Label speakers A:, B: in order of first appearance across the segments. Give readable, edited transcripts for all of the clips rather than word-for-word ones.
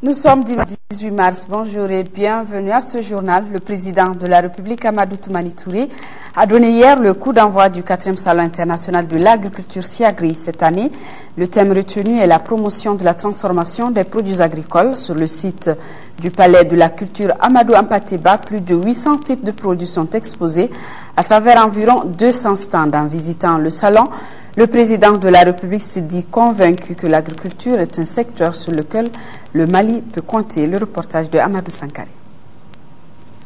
A: Nous sommes dimanche 18 mars. Bonjour et bienvenue à ce journal. Le président de la République, Amadou Toumani Touré, a donné hier le coup d'envoi du 4e Salon international de l'agriculture SIAGRI. Cette année, le thème retenu est la promotion de la transformation des produits agricoles. Sur le site du Palais de la Culture Amadou Ampateba, plus de 800 types de produits sont exposés à travers environ 200 stands. En visitant le salon, le président de la République s'est dit convaincu que l'agriculture est un secteur sur lequel le Mali peut compter. Le reportage de Amadou Sankari.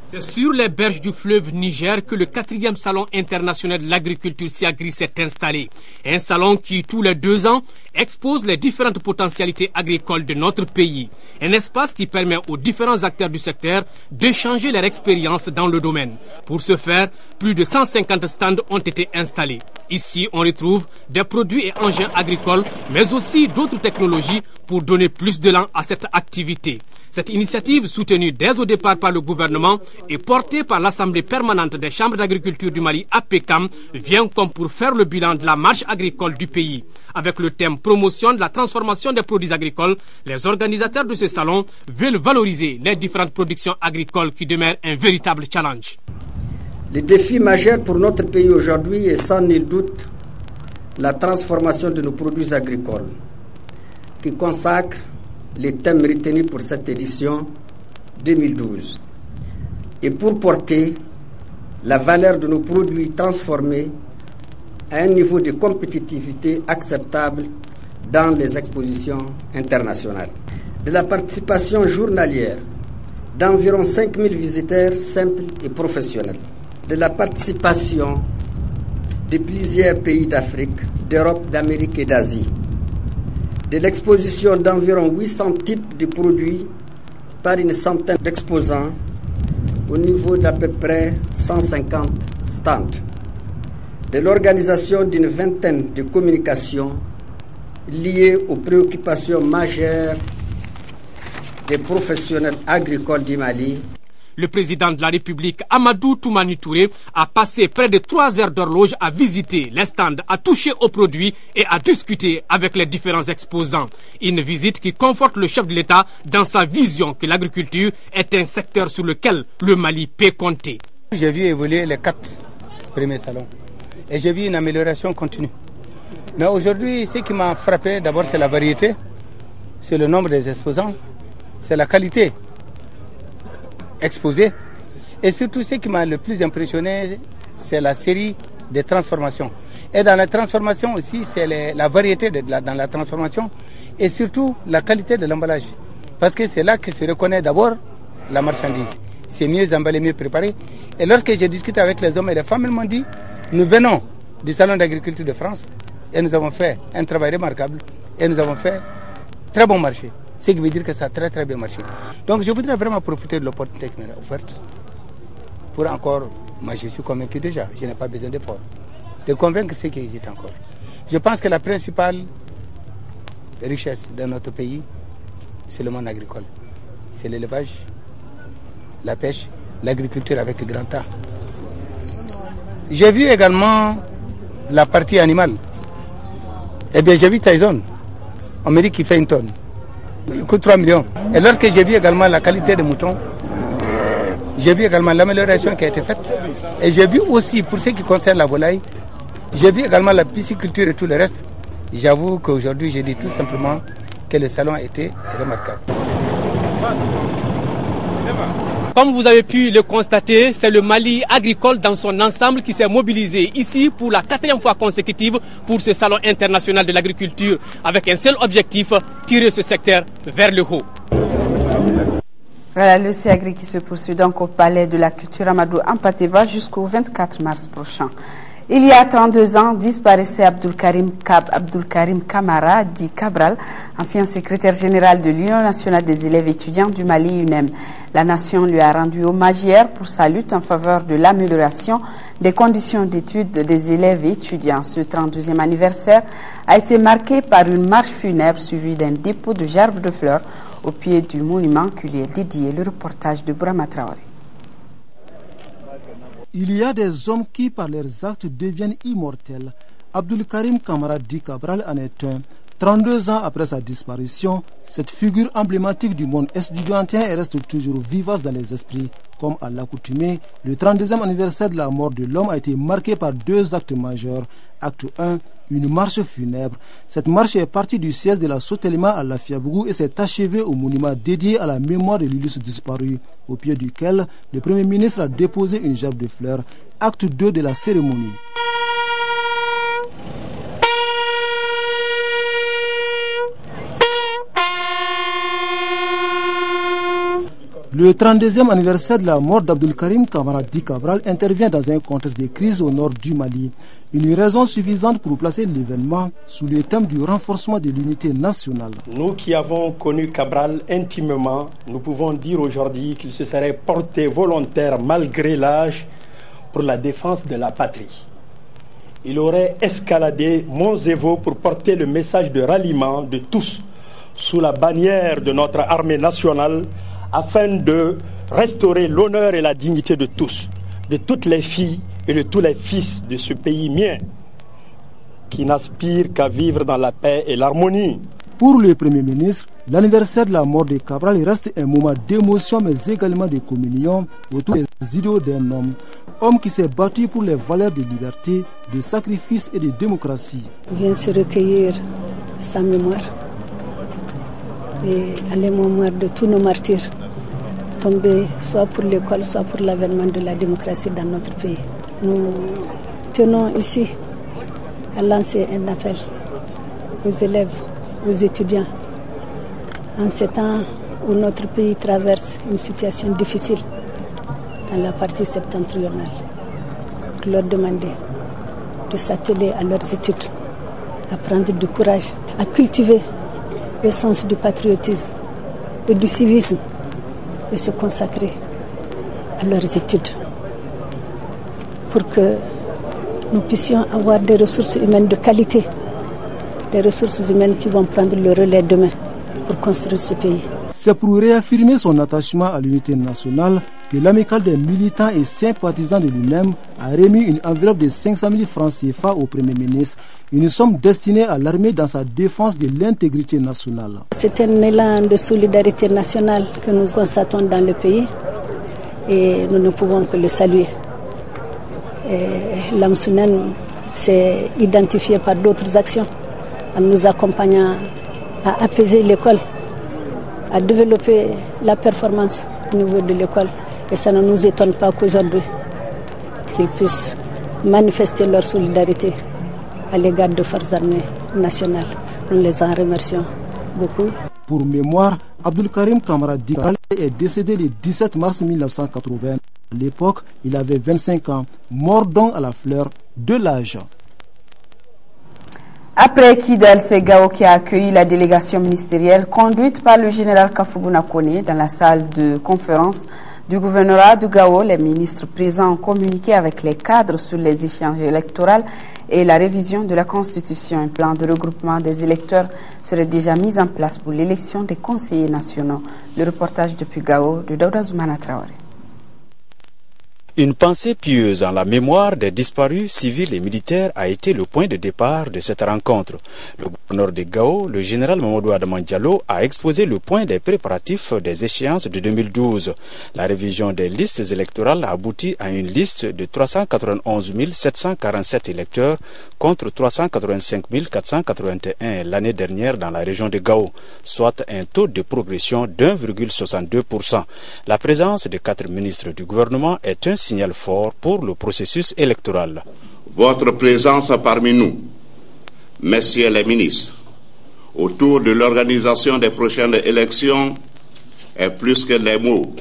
B: C'est sur les berges du fleuve Niger que le 4e Salon international de l'agriculture SIAGRI s'est installé. Un salon qui, tous les 2 ans, expose les différentes potentialités agricoles de notre pays. Un espace qui permet aux différents acteurs du secteur d'échanger leur expérience dans le domaine. Pour ce faire, plus de 150 stands ont été installés. Ici, on retrouve des produits et engins agricoles, mais aussi d'autres technologies pour donner plus d'élan à cette activité. Cette initiative, soutenue dès au départ par le gouvernement et portée par l'Assemblée permanente des chambres d'agriculture du Mali, APECAM, vient comme pour faire le bilan de la marche agricole du pays. Avec le thème promotion de la transformation des produits agricoles, les organisateurs de ce salon veulent valoriser les différentes productions agricoles qui demeurent un véritable challenge.
C: Le défi majeur pour notre pays aujourd'hui est sans nul doute la transformation de nos produits agricoles, qui consacre les thèmes retenus pour cette édition 2012 et pour porter la valeur de nos produits transformés à un niveau de compétitivité acceptable dans les expositions internationales. De la participation journalière d'environ 5000 visiteurs simples et professionnels, de la participation de plusieurs pays d'Afrique, d'Europe, d'Amérique et d'Asie, de l'exposition d'environ 800 types de produits par une centaine d'exposants au niveau d'à peu près 150 stands, de l'organisation d'une vingtaine de communications liées aux préoccupations majeures des professionnels agricoles du Mali.
B: Le président de la République, Amadou Toumani Touré, a passé près de 3 heures d'horloge à visiter les stands, à toucher aux produits et à discuter avec les différents exposants. Une visite qui conforte le chef de l'État dans sa vision que l'agriculture est un secteur sur lequel le Mali peut compter.
D: J'ai vu évoluer les 4 premiers salons et j'ai vu une amélioration continue. Mais aujourd'hui, ce qui m'a frappé, d'abord, c'est la variété, c'est le nombre des exposants, c'est la qualité exposé. Et surtout, ce qui m'a le plus impressionné, c'est la série de transformations. Et dans la transformation aussi, c'est la variété dans la transformation et surtout la qualité de l'emballage. Parce que c'est là que se reconnaît d'abord la marchandise. C'est mieux emballé, mieux préparé. Et lorsque j'ai discuté avec les hommes et les femmes, ils m'ont dit, nous venons du Salon d'agriculture de France et nous avons fait un travail remarquable et nous avons fait très bon marché. Ce qui veut dire que ça a très très bien marché. Donc je voudrais vraiment profiter de l'opportunité qui m'est offerte pour encore, moi je suis convaincu déjà, je n'ai pas besoin d'effort, de convaincre ceux qui hésitent encore. Je pense que la principale richesse de notre pays, c'est le monde agricole. C'est l'élevage, la pêche, l'agriculture avec le grand A. J'ai vu également la partie animale. Eh bien j'ai vu Tyson, on me dit qu'il fait une tonne. Il coûte 3 millions. Et lorsque j'ai vu également la qualité des moutons, j'ai vu également l'amélioration qui a été faite. Et j'ai vu aussi, pour ce qui concerne la volaille, j'ai vu également la pisciculture et tout le reste. J'avoue qu'aujourd'hui, j'ai dit tout simplement que le salon était remarquable.
B: Comme vous avez pu le constater, c'est le Mali agricole dans son ensemble qui s'est mobilisé ici pour la 4e fois consécutive pour ce salon international de l'agriculture avec un seul objectif, tirer ce secteur vers le haut.
A: Voilà le SIAGRI qui se poursuit donc au Palais de la Culture Amadou Ampateba jusqu'au 24 mars prochain. Il y a 32 ans, disparaissait Abdul Karim Kamara, dit Cabral, ancien secrétaire général de l'Union nationale des élèves étudiants du Mali, UNEM. La nation lui a rendu hommage hier pour sa lutte en faveur de l'amélioration des conditions d'études des élèves étudiants. Ce 32e anniversaire a été marqué par une marche funèbre suivie d'un dépôt de gerbes de fleurs au pied du monument qui lui est dédié. Le reportage de Bourama Traoré.
E: Il y a des hommes qui, par leurs actes, deviennent immortels. Abdul Karim Kamara Di Cabral en est un. 32 ans après sa disparition, cette figure emblématique du monde estudiantien reste toujours vivace dans les esprits. Comme à l'accoutumée, le 32e anniversaire de la mort de l'homme a été marqué par 2 actes majeurs. Acte 1, une marche funèbre. Cette marche est partie du siège de la Sotelma à Lafiabougou et s'est achevée au monument dédié à la mémoire de l'illustre disparu, au pied duquel le Premier ministre a déposé une gerbe de fleurs. Acte 2 de la cérémonie. Le 32e anniversaire de la mort d'Abdul Karim Kamara Di Cabral intervient dans un contexte de crise au nord du Mali. Une raison suffisante pour placer l'événement sous le thème du renforcement de l'unité nationale.
F: Nous qui avons connu Cabral intimement, nous pouvons dire aujourd'hui qu'il se serait porté volontaire malgré l'âge pour la défense de la patrie. Il aurait escaladé monts et vaux pour porter le message de ralliement de tous sous la bannière de notre armée nationale, afin de restaurer l'honneur et la dignité de tous, de toutes les filles et de tous les fils de ce pays mien, qui n'aspirent qu'à vivre dans la paix et l'harmonie.
E: Pour le Premier ministre, l'anniversaire de la mort de Cabral reste un moment d'émotion mais également de communion autour des idéaux d'un homme qui s'est battu pour les valeurs de liberté, de sacrifice et de démocratie.
G: On vient se recueillir à sa mémoire et à la mémoire de tous nos martyrs tombés soit pour l'école, soit pour l'avènement de la démocratie dans notre pays. Nous tenons ici à lancer un appel aux élèves, aux étudiants, en ce temps où notre pays traverse une situation difficile dans la partie septentrionale, pour leur demander de s'atteler à leurs études, à prendre du courage, à cultiver le sens du patriotisme et du civisme et se consacrer à leurs études pour que nous puissions avoir des ressources humaines de qualité, des ressources humaines qui vont prendre le relais demain pour construire ce pays.
E: C'est pour réaffirmer son attachement à l'unité nationale que l'amicale des militants et sympathisants de l'UNEM a remis une enveloppe de 500 000 francs CFA au Premier ministre, une somme destinée à l'armée dans sa défense de l'intégrité nationale.
G: C'est un élan de solidarité nationale que nous constatons dans le pays et nous ne pouvons que le saluer. L'AMSUNEN s'est identifié par d'autres actions en nous accompagnant à apaiser l'école, à développer la performance au niveau de l'école. Et ça ne nous étonne pas qu'aujourd'hui, qu'ils puissent manifester leur solidarité à l'égard des forces armées nationales. Nous les en remercions beaucoup.
E: Pour mémoire, Abdul Karim Kamara Di Cabral est décédé le 17 mars 1980. À l'époque, il avait 25 ans, mort donc à la fleur de l'âge.
A: Après Kidal, c'est Gao qui a accueilli la délégation ministérielle conduite par le général Kafoubouna Koné dans la salle de conférence du gouvernorat du Gao. Les ministres présents ont communiqué avec les cadres sur les échéances électorales et la révision de la Constitution. Un plan de regroupement des électeurs serait déjà mis en place pour l'élection des conseillers nationaux. Le reportage depuis Gao de Daouda Zoumana Traoré.
H: Une pensée pieuse en la mémoire des disparus civils et militaires a été le point de départ de cette rencontre. Le gouverneur de Gao, le général Mamadou Adaman Diallo, a exposé le point des préparatifs des échéances de 2012. La révision des listes électorales a abouti à une liste de 391 747 électeurs contre 385 481 l'année dernière dans la région de Gao, soit un taux de progression d'1,62%. La présence de 4 ministres du gouvernement est un signal fort pour le processus électoral.
I: Votre présence parmi nous, messieurs les ministres, autour de l'organisation des prochaines élections est plus que les mots,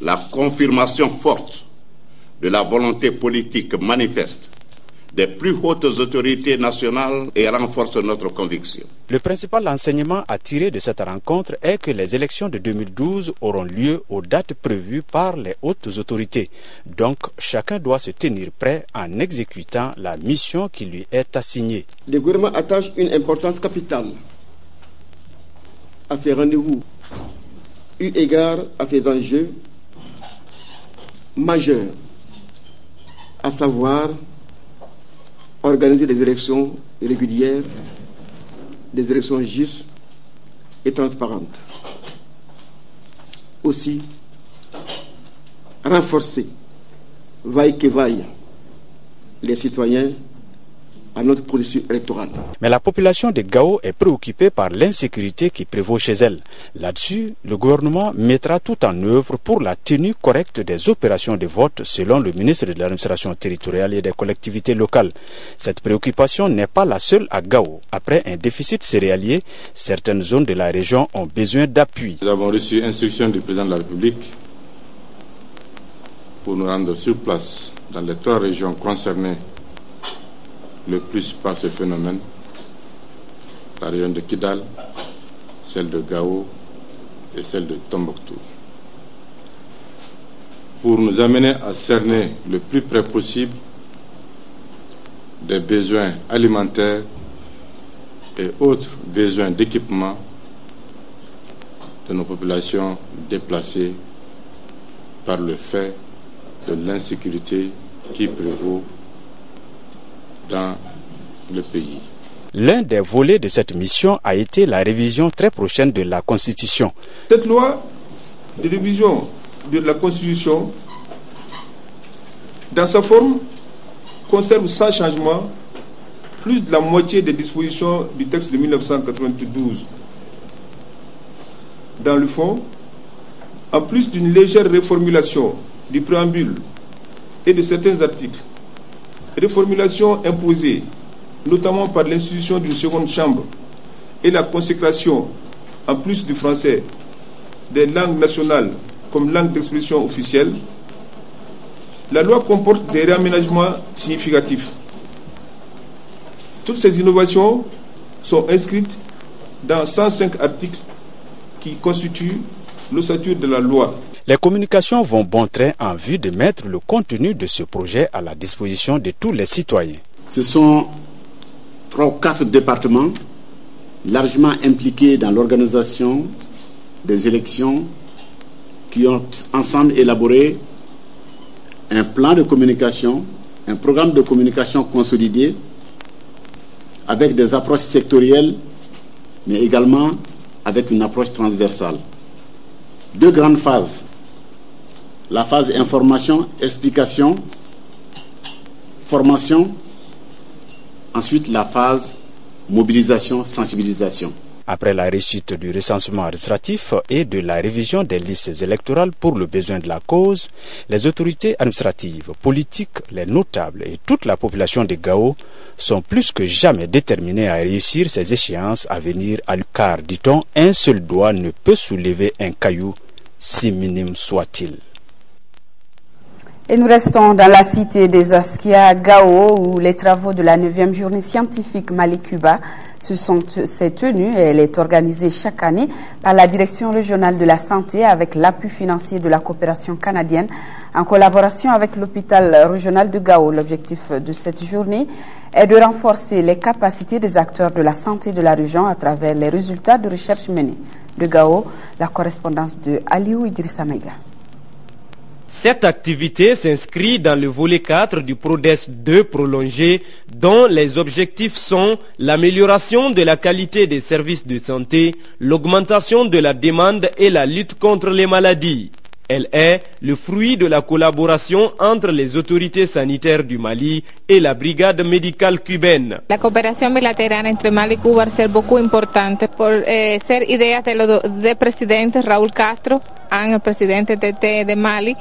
I: la confirmation forte de la volonté politique manifeste des plus hautes autorités nationales et renforce notre conviction.
H: Le principal enseignement à tirer de cette rencontre est que les élections de 2012 auront lieu aux dates prévues par les hautes autorités. Donc, chacun doit se tenir prêt en exécutant la mission qui lui est assignée.
J: Le gouvernement attache une importance capitale à ces rendez-vous, eu égard à ces enjeux majeurs, à savoir organiser des élections régulières, des élections justes et transparentes. Aussi, renforcer, vaille que vaille, les citoyens à notre processus électoral.
H: Mais la population de Gao est préoccupée par l'insécurité qui prévaut chez elle. Là-dessus, le gouvernement mettra tout en œuvre pour la tenue correcte des opérations de vote, selon le ministre de l'administration territoriale et des collectivités locales. Cette préoccupation n'est pas la seule à Gao. Après un déficit céréalier, certaines zones de la région ont besoin d'appui.
K: Nous avons reçu instruction du président de la République pour nous rendre sur place dans les 3 régions concernées le plus par ce phénomène, la région de Kidal, celle de Gao et celle de Tombouctou, pour nous amener à cerner le plus près possible des besoins alimentaires et autres besoins d'équipement de nos populations déplacées par le fait de l'insécurité qui prévaut dans le pays.
H: L'un des volets de cette mission a été la révision très prochaine de la Constitution.
J: Cette loi de révision de la Constitution, dans sa forme, conserve sans changement plus de la moitié des dispositions du texte de 1992. Dans le fond, en plus d'une légère réformulation du préambule et de certains articles, réformulation imposée notamment par l'institution d'une seconde chambre et la consécration, en plus du français, des langues nationales comme langue d'expression officielle, la loi comporte des réaménagements significatifs. Toutes ces innovations sont inscrites dans 105 articles qui constituent l'ossature de la loi.
H: Les communications vont bon train en vue de mettre le contenu de ce projet à la disposition de tous les citoyens.
L: Ce sont 3 ou 4 départements largement impliqués dans l'organisation des élections qui ont ensemble élaboré un plan de communication, un programme de communication consolidé avec des approches sectorielles, mais également avec une approche transversale. 2 grandes phases. La phase information, explication, formation. Ensuite, la phase mobilisation, sensibilisation.
H: Après la réussite du recensement administratif et de la révision des listes électorales pour le besoin de la cause, les autorités administratives, politiques, les notables et toute la population de Gao sont plus que jamais déterminés à réussir ces échéances à venir, car, dit-on, un seul doigt ne peut soulever un caillou, si minime soit-il.
A: Et nous restons dans la cité des Askia à Gao où les travaux de la 9e journée scientifique Mali-Cuba s'est tenue et elle est organisée chaque année par la Direction régionale de la santé avec l'appui financier de la coopération canadienne en collaboration avec l'hôpital régional de Gao. L'objectif de cette journée est de renforcer les capacités des acteurs de la santé de la région à travers les résultats de recherche menés. De Gao, la correspondance de Aliou Idrissa Mega.
M: Cette activité s'inscrit dans le volet 4 du PRODES 2 prolongé, dont les objectifs sont l'amélioration de la qualité des services de santé, l'augmentation de la demande et la lutte contre les maladies. Elle est le fruit de la collaboration entre les autorités sanitaires du Mali et la brigade médicale cubaine.
N: La cooperación bilateral entre Mali y Cuba va a ser muy importante por ser ideas de los dos presidentes, Raúl Castro, el presidente de Mali,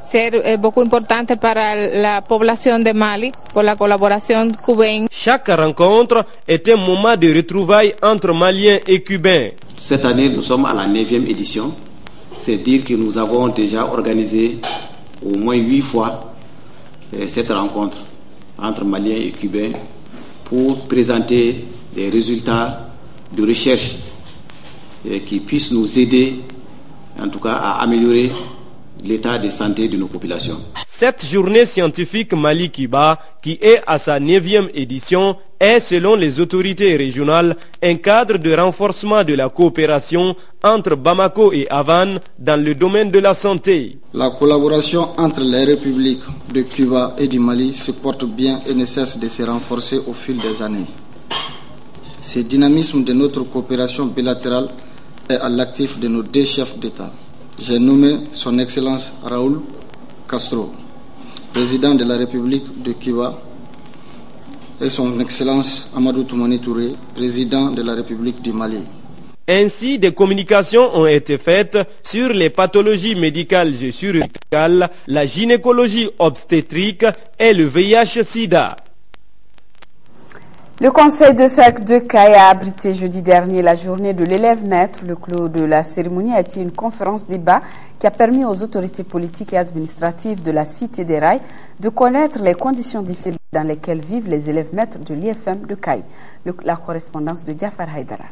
N: ser muy importante para la población de Mali por la colaboración cubaine.
M: Chaque rencontre est un moment de retrouvailles entre Maliens et Cubains.
L: Cette année, nous sommes à la 9e édition. C'est dire que nous avons déjà organisé au moins 8 fois cette rencontre entre Maliens et Cubains pour présenter des résultats de recherche qui puissent nous aider, en tout cas, à améliorer l'état de santé de nos populations.
M: Cette journée scientifique Mali-Cuba, qui est à sa 9e édition, est, selon les autorités régionales, un cadre de renforcement de la coopération entre Bamako et Havane dans le domaine de la santé.
O: La collaboration entre les républiques de Cuba et du Mali se porte bien et ne cesse de se renforcer au fil des années. Ce dynamisme de notre coopération bilatérale est à l'actif de nos deux chefs d'État. J'ai nommé son Excellence Raúl Castro, président de la République de Cuba, et son Excellence Amadou Toumani Touré, président de la République du Mali.
M: Ainsi, des communications ont été faites sur les pathologies médicales et chirurgicales, la gynécologie obstétrique et le VIH-Sida.
A: Le conseil de cercle de Caille a abrité jeudi dernier la journée de l'élève maître. Le clou de la cérémonie a été une conférence débat qui a permis aux autorités politiques et administratives de la Cité des Rails de connaître les conditions difficiles dans lesquelles vivent les élèves maîtres de l'IFM de Caille. La correspondance de Jafar Haïdara.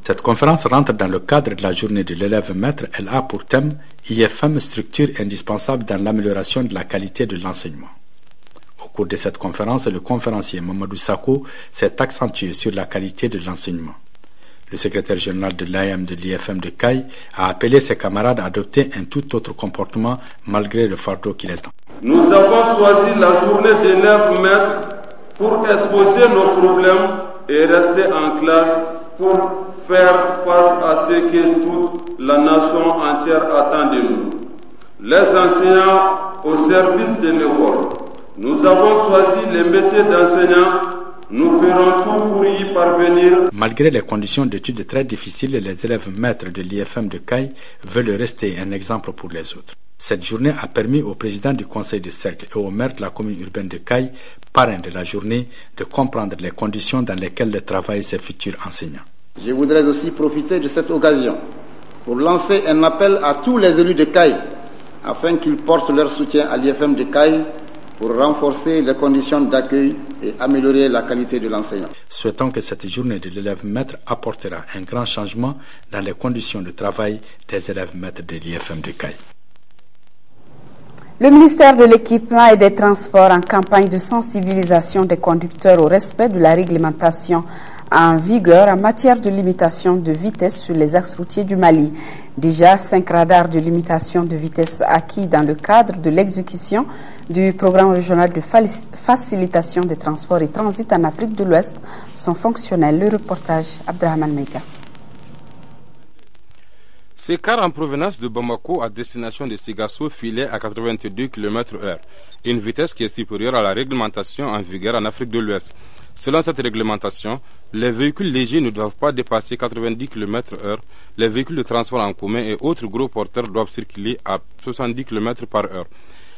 P: Cette conférence rentre dans le cadre de la journée de l'élève maître. Elle a pour thème IFM, structure indispensable dans l'amélioration de la qualité de l'enseignement. Au cours de cette conférence, le conférencier Mamadou Sako s'est accentué sur la qualité de l'enseignement. Le secrétaire général de l'AM de l'IFM de Caille a appelé ses camarades à adopter un tout autre comportement malgré le fardeau qui reste.
Q: Nous avons choisi la journée d'élèves maîtres pour exposer nos problèmes et rester en classe pour faire face à ce que toute la nation entière attend de nous. Les enseignants au service de l'école. Nous avons choisi les métiers d'enseignants. Nous ferons tout pour y parvenir.
P: Malgré les conditions d'études très difficiles, les élèves maîtres de l'IFM de Caille veulent rester un exemple pour les autres. Cette journée a permis au président du conseil de cercle et au maire de la commune urbaine de Caille, parrain de la journée, de comprendre les conditions dans lesquelles travaillent ces futurs enseignants.
O: Je voudrais aussi profiter de cette occasion pour lancer un appel à tous les élus de Caille afin qu'ils portent leur soutien à l'IFM de Caille pour renforcer les conditions d'accueil et améliorer la qualité de l'enseignement.
P: Souhaitons que cette journée de l'élève maître apportera un grand changement dans les conditions de travail des élèves maîtres de l'IFM de Caille.
A: Le ministère de l'Équipement et des Transports en campagne de sensibilisation des conducteurs au respect de la réglementation en vigueur en matière de limitation de vitesse sur les axes routiers du Mali. Déjà, 5 radars de limitation de vitesse acquis dans le cadre de l'exécution du programme régional de facilitation des transports et transit en Afrique de l'Ouest sont fonctionnels. Le reportage Abdrahman Meika.
R: Ces cars en provenance de Bamako à destination de Ségasso filaient à 82 km/h, une vitesse qui est supérieure à la réglementation en vigueur en Afrique de l'Ouest. Selon cette réglementation, les véhicules légers ne doivent pas dépasser 90 km/h, les véhicules de transport en commun et autres gros porteurs doivent circuler à 70 km/h.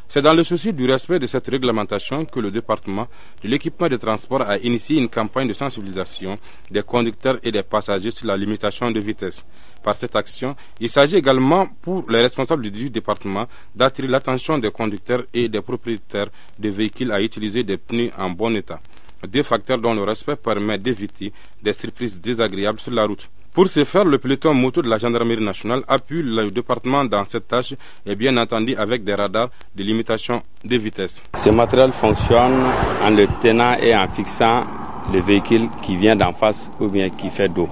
R: C'est dans le souci du respect de cette réglementation que le département de l'équipement de transport a initié une campagne de sensibilisation des conducteurs et des passagers sur la limitation de vitesse. Par cette action, il s'agit également pour les responsables du département d'attirer l'attention des conducteurs et des propriétaires de véhicules à utiliser des pneus en bon état. Deux facteurs dont le respect permet d'éviter des surprises désagréables sur la route. Pour ce faire, le peloton moto de la gendarmerie nationale appuie le département dans cette tâche et bien entendu avec des radars de limitation de vitesse.
S: Ce matériel fonctionne en le tenant et en fixant le véhicule qui vient d'en face ou bien qui fait dos.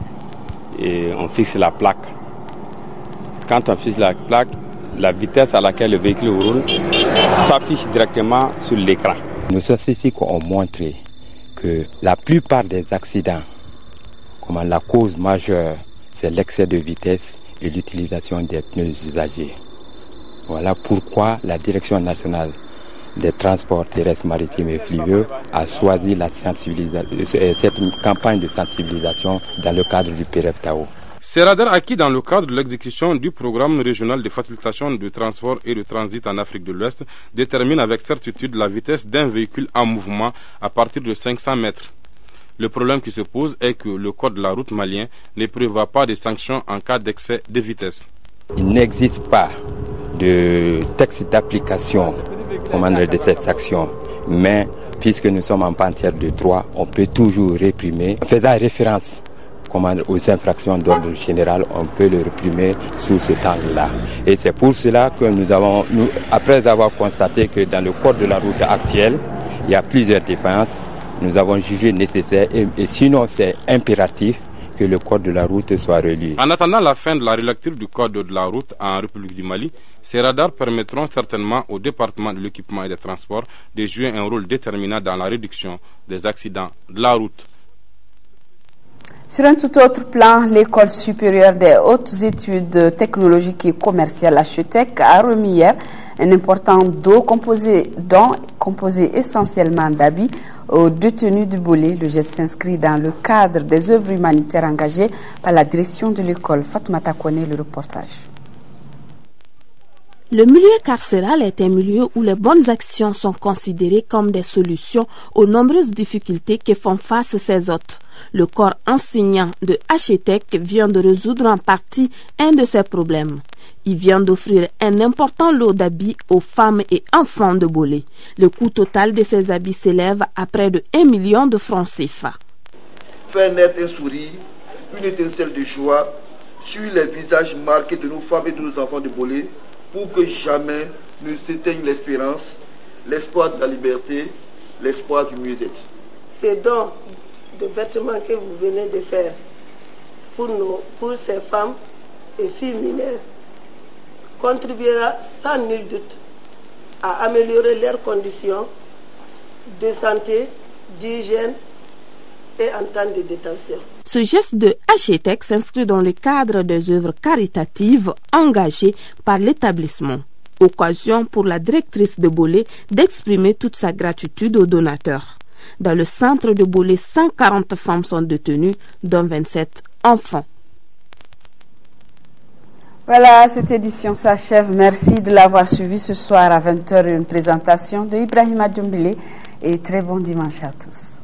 S: Et on fixe la plaque. Quand on fixe la plaque, la vitesse à laquelle le véhicule roule s'affiche directement sur l'écran.
T: Nos statistiques ont montré que la plupart des accidents, comme la cause majeure, c'est l'excès de vitesse et l'utilisation des pneus usagés. Voilà pourquoi la Direction nationale des transports terrestres, maritimes et fluviaux a choisi cette campagne de sensibilisation dans le cadre du PRF-TAO.
R: Ces radars acquis dans le cadre de l'exécution du programme régional de facilitation de transport et de transit en Afrique de l'Ouest déterminent avec certitude la vitesse d'un véhicule en mouvement à partir de 500 mètres. Le problème qui se pose est que le code de la route malien ne prévoit pas de sanctions en cas d'excès de vitesse.
T: Il n'existe pas de texte d'application de cette action, mais puisque nous sommes en matière de droit, on peut toujours réprimer. En faisant référence aux infractions d'ordre général, on peut le réprimer sous ce angle-là. Et c'est pour cela que après avoir constaté que dans le code de la route actuel, il y a plusieurs défaillances, nous avons jugé nécessaire, et sinon c'est impératif, que le code de la route soit relu.
R: En attendant la fin de la relecture du code de la route en République du Mali, ces radars permettront certainement au département de l'équipement et des transports de jouer un rôle déterminant dans la réduction des accidents de la route.
A: Sur un tout autre plan, l'École supérieure des hautes études technologiques et commerciales HETEC a remis hier un important dos composé essentiellement d'habits aux détenus du Bolé. Le geste s'inscrit dans le cadre des œuvres humanitaires engagées par la direction de l'école. Fatoumata connaît le reportage.
U: Le milieu carcéral est un milieu où les bonnes actions sont considérées comme des solutions aux nombreuses difficultés que font face ces hôtes. Le corps enseignant de HETEC vient de résoudre en partie un de ces problèmes. Il vient d'offrir un important lot d'habits aux femmes et enfants de Bolé. Le coût total de ces habits s'élève à près de 1 million de francs CFA.
V: Faire naître un sourire, une étincelle de joie sur les visages marqués de nos femmes et de nos enfants de Bolé, pour que jamais ne s'éteigne l'espérance, l'espoir de la liberté, l'espoir du mieux-être.
W: Ces dons de vêtements que vous venez de faire pour ces femmes et filles mineures contribuera sans nul doute à améliorer leurs conditions de santé, d'hygiène et en temps de détention.
U: Ce geste de HETEC s'inscrit dans le cadre des œuvres caritatives engagées par l'établissement. Occasion pour la directrice de Bolé d'exprimer toute sa gratitude aux donateurs. Dans le centre de Bolé, 140 femmes sont détenues, dont 27 enfants.
A: Voilà, cette édition s'achève. Merci de l'avoir suivi ce soir à 20h, une présentation de Ibrahima Djombile et très bon dimanche à tous.